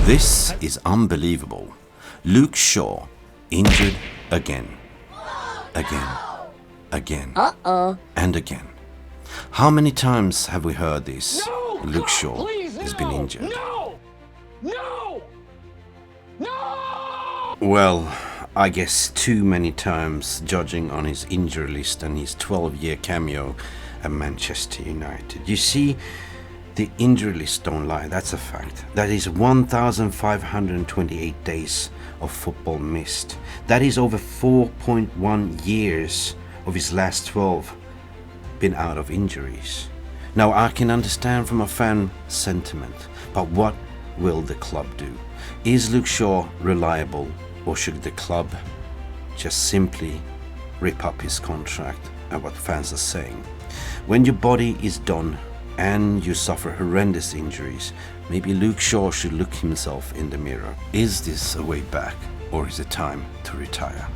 This is unbelievable. Luke Shaw, injured again. Again. And again. How many times have we heard this? No, Luke God, Shaw please, has no, been injured. No! Well, I guess too many times, judging on his injury list and his 12-year cameo at Manchester United. You see, the injury list don't lie, that's a fact. That is 1,528 days of football missed. That is over 4.1 years of his last 12 been out of injuries. Now, I can understand from a fan sentiment, but what will the club do? Is Luke Shaw reliable, or should the club just simply rip up his contract and what fans are saying? When your body is done and you suffer horrendous injuries, maybe Luke Shaw should look himself in the mirror. Is this a way back, or is it time to retire?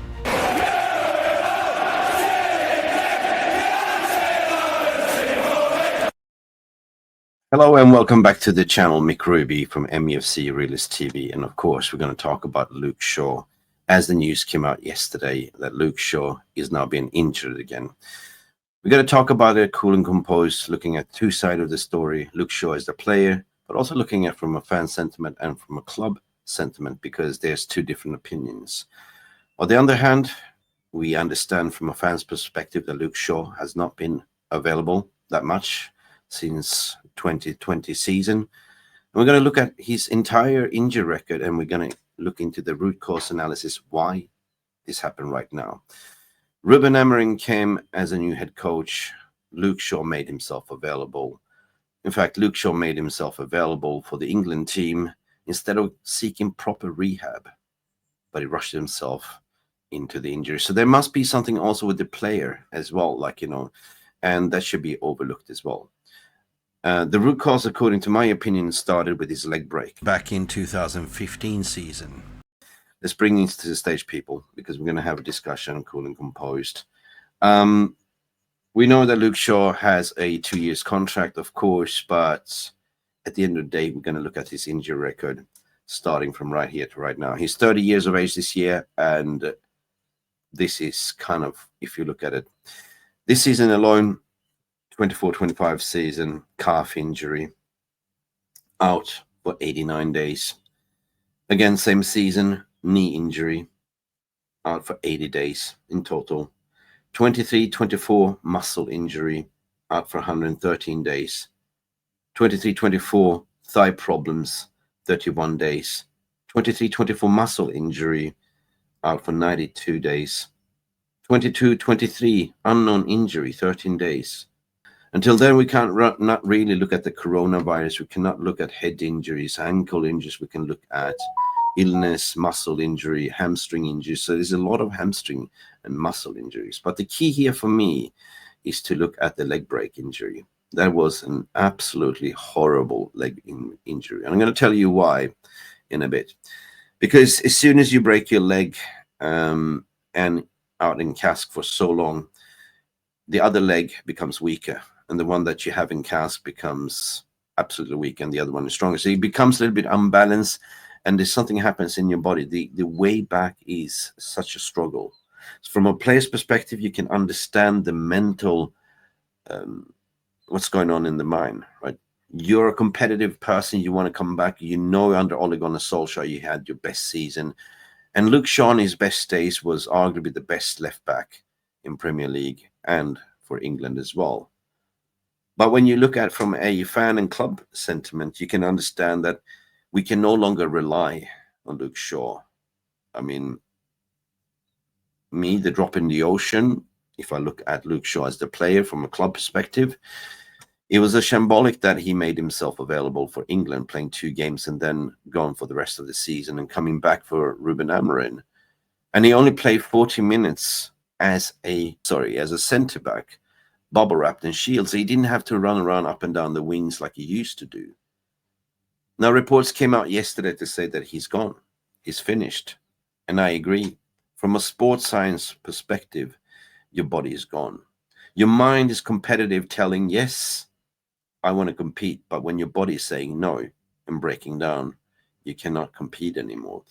Hello and welcome back to the channel. Mick Ruby from Mufc Realist TV, and of course we're going to talk about Luke Shaw, as the news came out yesterday that Luke Shaw is now being injured again. We're going to talk about it cool and composed, looking at two sides of the story. Luke Shaw is the player, but also looking at from a fan sentiment and from a club sentiment, because there's two different opinions. On the other hand, we understand from a fan's perspective that Luke Shaw has not been available that much since 2020 season. And we're going to look at his entire injury record, and we're going to look into the root cause analysis why this happened right now. Ruben Amorim came as a new head coach. Luke Shaw made himself available. In fact, Luke Shaw made himself available for the England team instead of seeking proper rehab, but he rushed himself into the injury. So there must be something also with the player as well, and that should be overlooked as well. The root cause, according to my opinion, started with his leg break back in 2015 season. Let's bring this to the stage, people, because we're going to have a discussion, cool and composed. We know that Luke Shaw has a 2 years contract, of course, but at the end of the day, we're going to look at his injury record starting from right here to right now. He's 30 years of age this year, and this is kind of, if you look at it, this season alone, 24-25 season, calf injury, out for 89 days. Again, same season, knee injury, out for 80 days in total. 23-24 muscle injury, out for 113 days. 23-24 thigh problems, 31 days. 23-24 muscle injury, out for 92 days. 22-23 unknown injury, 13 days. Until then, we can't not really look at the coronavirus. We cannot look at head injuries, ankle injuries. We can look at illness, muscle injury, hamstring injuries. So there's a lot of hamstring and muscle injuries. But the key here for me is to look at the leg break injury. That was an absolutely horrible leg injury. And I'm going to tell you why in a bit. Because as soon as you break your leg and out in cast for so long, the other leg becomes weaker, and the one that you have in cast becomes absolutely weak, and the other one is stronger. So it becomes a little bit unbalanced, and there's something happens in your body. The way back is such a struggle. So from a player's perspective, you can understand the mental, what's going on in the mind, right? You're a competitive person. You want to come back. You know, under Ole Gunnar Solskjaer, you had your best season. And Luke Shaw in his best days was arguably the best left back in Premier League and for England as well. But when you look at from a fan and club sentiment, you can understand that we can no longer rely on Luke Shaw. I mean, the drop in the ocean, if I look at Luke Shaw as the player from a club perspective, it was a shambolic that he made himself available for England, playing 2 games and then gone for the rest of the season and coming back for Ruben Amorim. And he only played 40 minutes as a centre-back, bubble wrapped in shields. So he didn't have to run around up and down the wings like he used to do. Now, reports came out yesterday to say that he's gone. He's finished. And I agree. From a sports science perspective, your body is gone. Your mind is competitive, telling, yes, I want to compete. But when your body is saying no and breaking down, You cannot compete anymore.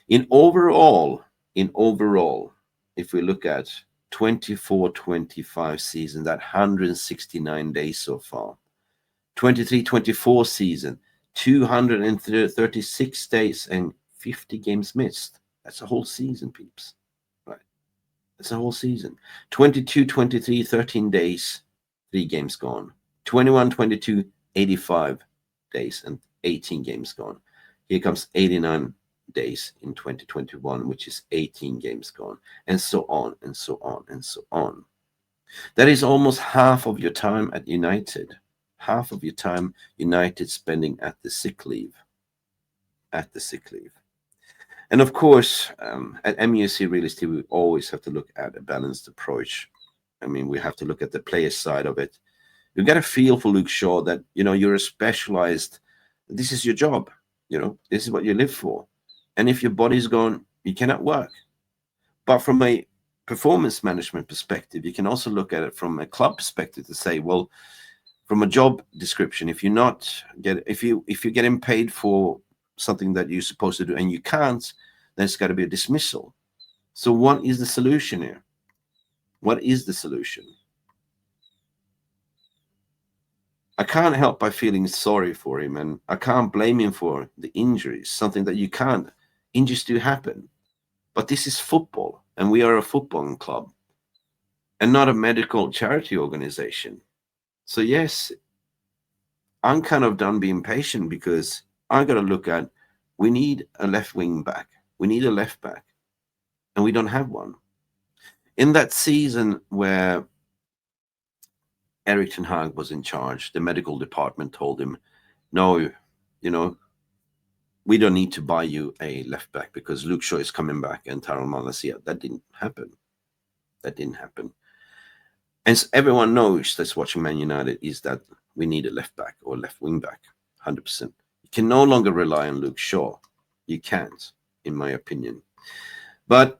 In overall, if we look at 24-25 season, that 169 days so far. 23-24 season, 236 days and 50 games missed. That's a whole season, peeps. Right? That's a whole season. 22-23, 13 days, 3 games gone. 21-22, 85 days and 18 games gone. Here comes 89 days in 2021, which is 18 games gone, and so on and so on and so on. That is almost half of your time at United. Half of your time United spending at the sick leave. At the sick leave. And of course, at Mufc Realist TV, we always have to look at a balanced approach. I mean, we have to look at the player side of it. You get a feel for Luke Shaw that, you know, you're a specialized, this is your job, you know, this is what you live for. And if your body's gone, you cannot work. But from a performance management perspective, you can also look at it from a club perspective to say, well, from a job description, if you're getting paid for something that you're supposed to do and you can't, then it's got to be a dismissal. So what is the solution here? What is the solution? I can't help by feeling sorry for him, and I can't blame him for the injuries, something that you can't. Injuries do happen. But this is football, and we are a football club and not a medical charity organization. So yes, I'm kind of done being patient, because I got to look at, we need a left wing back. We need a left back, and we don't have one. In that season where Erik ten Hag was in charge, the medical department told him, no, you know, we don't need to buy you a left back because Luke Shaw is coming back and Tyrell Malacia. That didn't happen. That didn't happen. And everyone knows that's watching Man United is that we need a left back or left wing back, 100%. You can no longer rely on Luke Shaw. You can't, in my opinion. But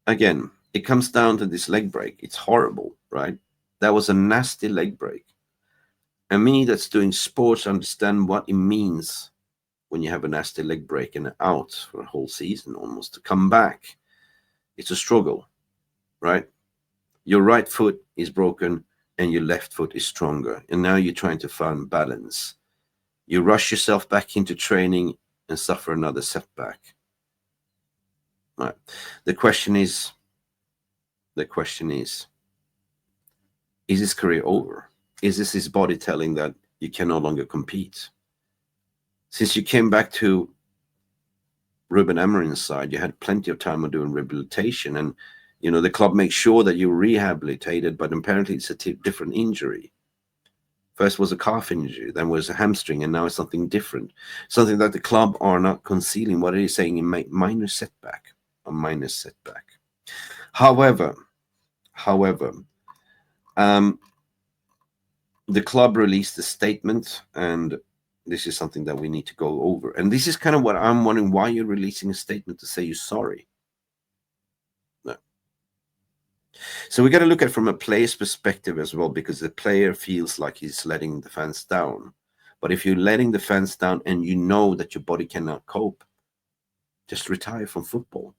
again, it comes down to this leg break. It's horrible, right? That was a nasty leg break. And me that's doing sports understand what it means when you have a nasty leg break and out for a whole season almost. To come back, it's a struggle, right? Your right foot is broken and your left foot is stronger. And now you're trying to find balance. You rush yourself back into training and suffer another setback. Right. The question is his career over? Is this his body telling that you can no longer compete? Since you came back to Ruben Amorim's side, you had plenty of time on doing rehabilitation, and you know the club makes sure that you're rehabilitated, but apparently it's a different injury. First was a calf injury, then was a hamstring, and now it's something different. Something that the club are not concealing. What are you saying? In minor setback, a minor setback. However, the club released a statement, and this is something that we need to go over. And this is kind of what I'm wondering, why you're releasing a statement to say you're sorry. No. So we got to look at it from a player's perspective as well, because the player feels like he's letting the fans down. But if you're letting the fans down and you know that your body cannot cope, just retire from football.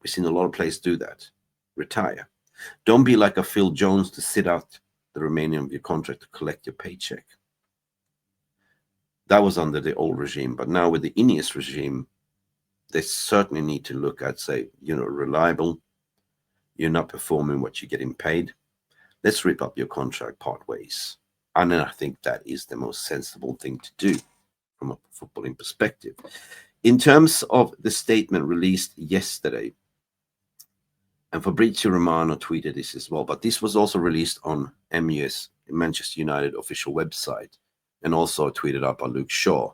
We've seen a lot of players do that. Retire. Don't be like a Phil Jones to sit out the remaining of your contract to collect your paycheck. That was under the old regime, but now with the Ineos regime, they certainly need to look at, say, you know, reliable. You're not performing what you're getting paid. Let's rip up your contract part ways. And I think that is the most sensible thing to do from a footballing perspective. In terms of the statement released yesterday, and Fabrizio Romano tweeted this as well, but this was also released on MUS, Manchester United official website, and also tweeted up by Luke Shaw.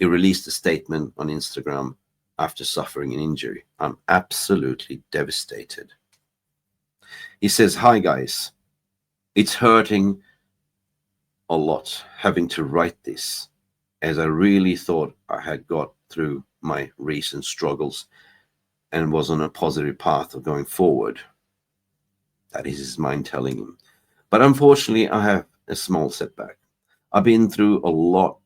He released a statement on Instagram after suffering an injury. I'm absolutely devastated. He says, "Hi guys, it's hurting a lot having to write this, as I really thought I had got through my recent struggles and was on a positive path of going forward." That is his mind telling him. But unfortunately, I have a small setback. I've been through a lot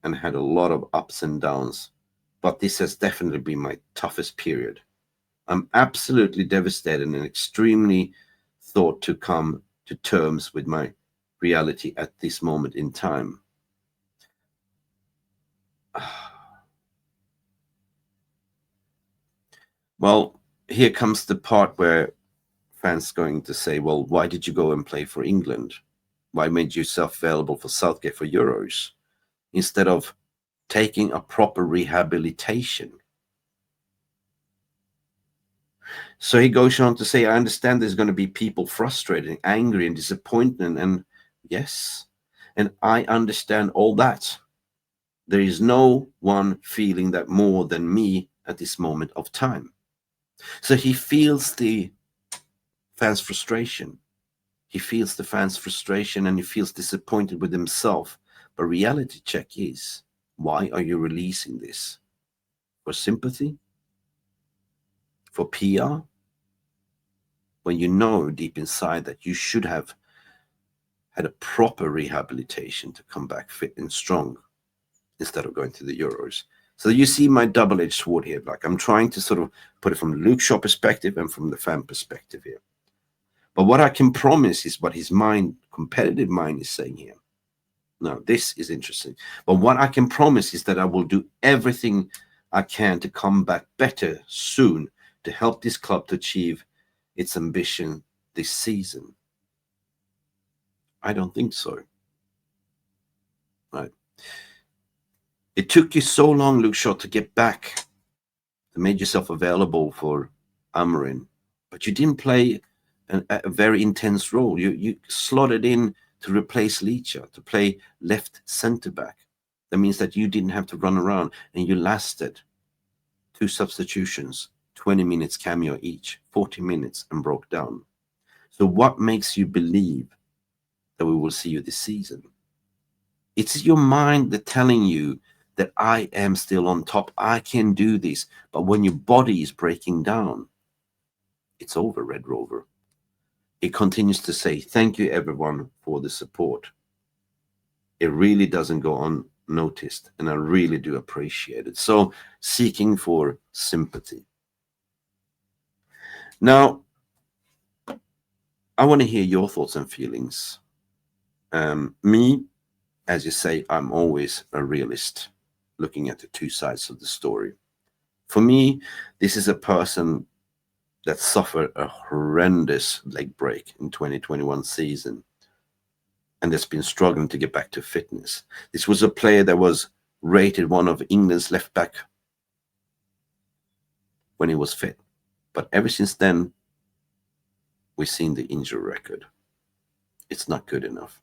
and had a lot of ups and downs, but this has definitely been my toughest period. I'm absolutely devastated and extremely thought to come to terms with my reality at this moment in time. Well, here comes the part where fans going to say, well, why did you go and play for England? Why made yourself available for Southgate for Euros instead of taking a proper rehabilitation? So he goes on to say, I understand there's going to be people frustrated, angry, and disappointed, and yes, and I understand all that. There is no one feeling that more than me at this moment of time. So he feels the fans' frustration. He feels the fans' frustration and he feels disappointed with himself. But reality check is, why are you releasing this? For sympathy? For PR? When you know deep inside that you should have had a proper rehabilitation to come back fit and strong instead of going to the Euros. So you see my double-edged sword here. Like, I'm trying to sort of put it from Luke Shaw perspective and from the fan perspective here. But what I can promise is what his mind, competitive mind, is saying here. Now, this is interesting. But what I can promise is that I will do everything I can to come back better soon to help this club to achieve its ambition this season. I don't think so. Right. It took you so long, Luke Shaw, to get back, to make yourself available for Amorim, but you didn't play a very intense role. You slotted in to replace Licha, to play left centre back. That means that you didn't have to run around, and you lasted 2 substitutions, 20 minutes cameo each, 40 minutes, and broke down. So what makes you believe that we will see you this season? It's your mind that telling you that I am still on top, I can do this. But when your body is breaking down, it's over, Red Rover. It continues to say, thank you everyone for the support. It really doesn't go unnoticed, and I really do appreciate it. So, seeking for sympathy. Now, I want to hear your thoughts and feelings. Me, as you say, I'm always a realist, looking at the 2 sides of the story. For me, this is a person that suffered a horrendous leg break in 2021 season and that's been struggling to get back to fitness. This was a player that was rated one of England's left back when he was fit. But ever since then, we've seen the injury record. It's not good enough.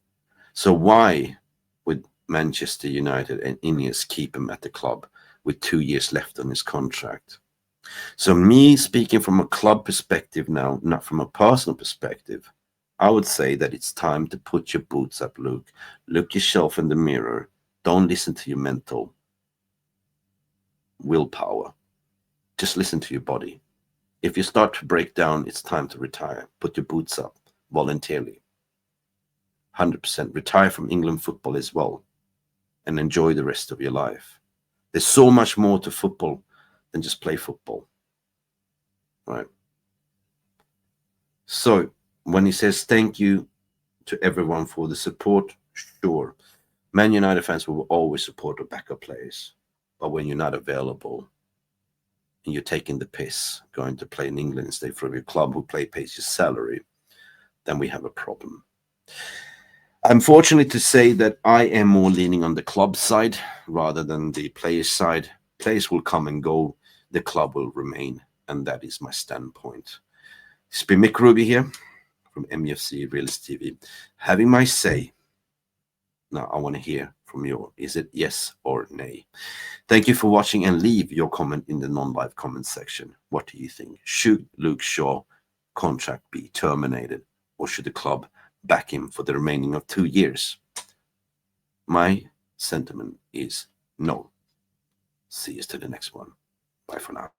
So why would Manchester United and Ineos keep him at the club with 2 years left on his contract? So me speaking from a club perspective now, not from a personal perspective, I would say that it's time to put your boots up, Luke. Look yourself in the mirror. Don't listen to your mental willpower. Just listen to your body. If you start to break down, it's time to retire. Put your boots up voluntarily. 100% retire from England football as well and enjoy the rest of your life. There's so much more to football than just play football, right? So when he says thank you to everyone for the support, sure, Man United fans will always support the backup players, but when you're not available and you're taking the piss, going to play in England instead for your club who pays your salary, then we have a problem. I'm fortunate to say that I am more leaning on the club side rather than the players side. Players will come and go, the club will remain, and that is my standpoint. It's been Mick Ruby here from Mufc Realist TV, having my say. Now I want to hear from you. Is it yes or nay? Thank you for watching, and leave your comment in the non-live comment section. What do you think? Should Luke Shaw contract be terminated, or should the club back him for the remaining of 2 years? My sentiment is no. See you to the next one. Bye for now.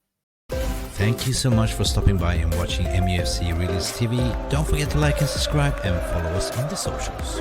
Thank you so much for stopping by and watching Mufc Realist TV. Don't forget to like and subscribe and follow us on the socials.